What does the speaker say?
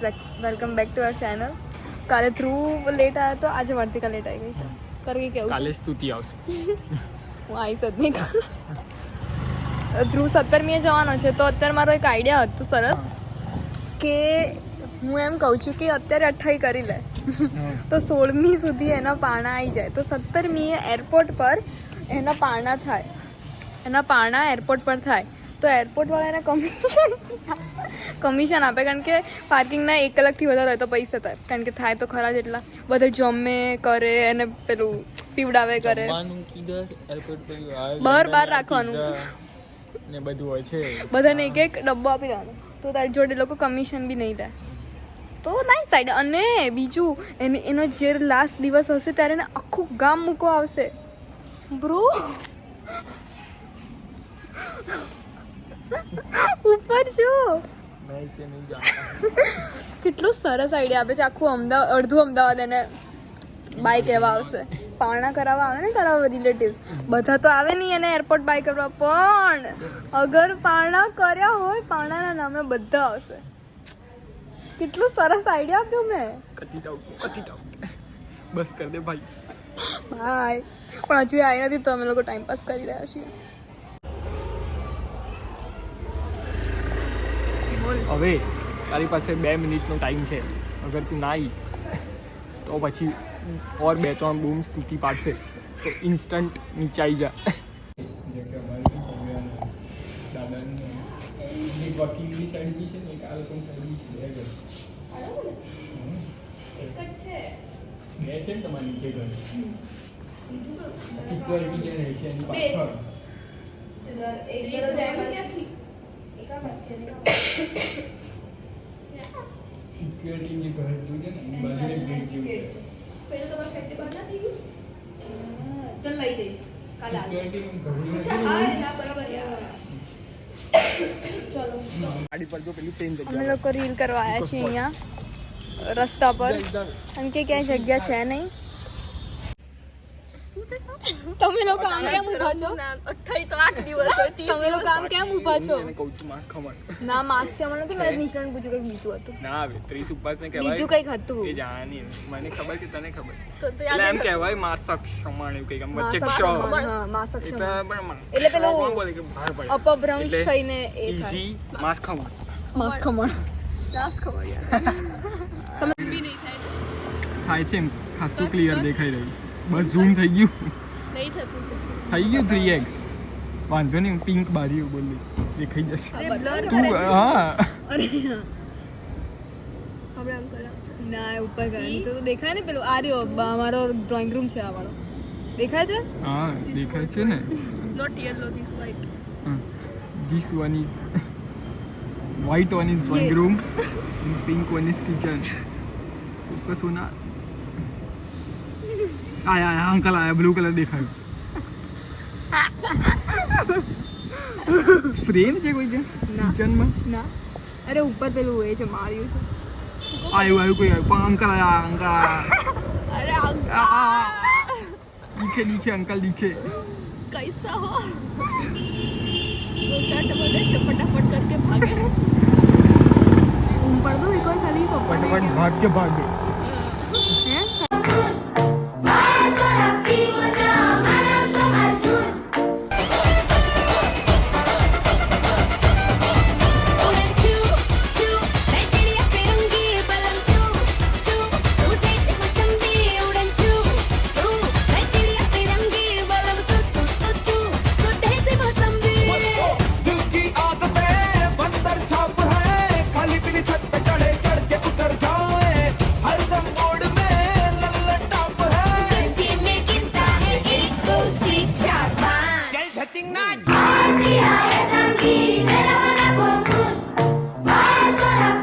Guys welcome back to our channel. કાલે through late આવ્યો તો આજે વર્તિકા લેટ આવી ગઈ છે. કરી કેવું કાલે સ્તુતિ આવશે. હું આવીશ જ નહીં કાલે. ધ્રુવ 17મીએ જવાનો છે તો અત્યારે મારો એક આઈડિયા હતો સરસ કે હું એમ કહું છું કે અત્યારે 28 કરી લે તો 16મી સુધી એના પારણા આવી જાય તો 17મીએ એરપોર્ટ પર એના પારણા થાય. એના પારણા એરપોર્ટ પર થાય તો એરપોર્ટવાળા એને કમિશન આપે કારણ કે પાર્કિંગના 1 કલાકથી વધારે હોય તો પૈસા થાય કારણ કે થાય તો ખરા જ એટલા બધા જમે કરે અને પેલું પીવડાવે કરે બહાર રાખવાનું ને બધું હોય છે બધાને એક ડબ્બો આપી દેવાનો તો તારી જોડે લોકો કમિશન બી નહીં લે તો નાઇસ સાઈડ. અને બીજું એનો જે લાસ્ટ દિવસ હશે ત્યારે એને આખું ગામ મૂકવા આવશે બ્રો ઉપર છું. કેટલું સરસ આઈડિયા આપે છે. આખું અડધું અમદાવાદ એને બાય કહેવા આવશે. પારણા કરાવવા આવે ને તારા રિલેટિવ્સ બધા તો આવે નહીં એને એરપોર્ટ બાય કરવા પણ અગર પારણા કર્યા હોય પારણાના નામે બધા આવશે. કેટલું સરસ આઈડિયા આપ્યો મેં. બસ કર દે ભાઈ. બાય. પણ હજુ આવી નથી તો અમે લોકો ટાઈમ પાસ કરી રહ્યા છીએ. હવે તારી પાસે 2 મિનિટનો ટાઈમ છે. અગર તું ના આવી તો પછી ઓર 2-3 બૂમ સ્તુતિ પાડશે તો ઇન્સ્ટન્ટ નીચે આવી જા. સિક્યોરિટી ઘર જોઈએ ને એ બાજુને ગેટ જેવું છે. પેલો તમારો ફેક્ટરી બંધ નથી ગયું તો લઈ જઈશ કાલે સિક્યોરિટી ઘર હા ના બરાબર ચલો ગાડી પર જો પેલી સેમ જગ્યા અમે લોકો રીલ કરવા આવ્યા છીએ અહીંયા રસ્તા પર કારણ કે ક્યાંય જગ્યા છે નહીં. તમે લોકો આમ કેમ ઊભા છો? 28 તો 8 દિવસ તમે લોકો આમ કેમ ઊભા છો? એને કહું છું માસ ખમણ ના માસ છે મને તો મેં નિશાન પૂછ્યું કંઈક બીજું હતું. ના આવે 30 ઉપવાસ ને કહેવાય બીજું કંઈક હતું એ જાણી મને ખબર કે તને ખબર તો એટલે એમ કહેવાય માસક ખમણ એવું કંઈક આમ વચ્ચે હા માસક એટલે પણ એટલે પેલું કોણ બોલે કે બહાર પડે અપભ્રંશ થઈને એ થાય ઈઝી માસ ખમણ માસ ખમણ યાર તમે બી નહીં થાય છે એમ ખાસું ક્લિયર દેખાઈ રહ્યું. બસ ઝૂમ થઈ ગયું નહીં થતું થઈ ગયું 3x વાંધો નહીં પિંક બારી બોલી દેખાઈ જશે બ્લર તું હા અરે આપણે આમ કરાવશે ના એ ઉપર ગયા તો દેખાય ને પેલું આ રહ્યો અમારો ડ્રોઈંગ રૂમ છે આ વાળો દેખાય છે હા દેખાય છે ને note yellow this white This one is white one is drawing room and pink one is kitchen. ऊपर सोना आया अंकल आया ब्लू कलर देखाયું ફ્રેમ છે કોઈ કે કિચન માં ના અરે ઉપર પેલું એ છે માર્યું છે આયું કોઈ પણ અંકલ આયા અંકલ અરે दिखे अंकल दिखे कैसा हो फटाफट करके भागे ऊपर तो एक और खाली फटाफट भाग के भागे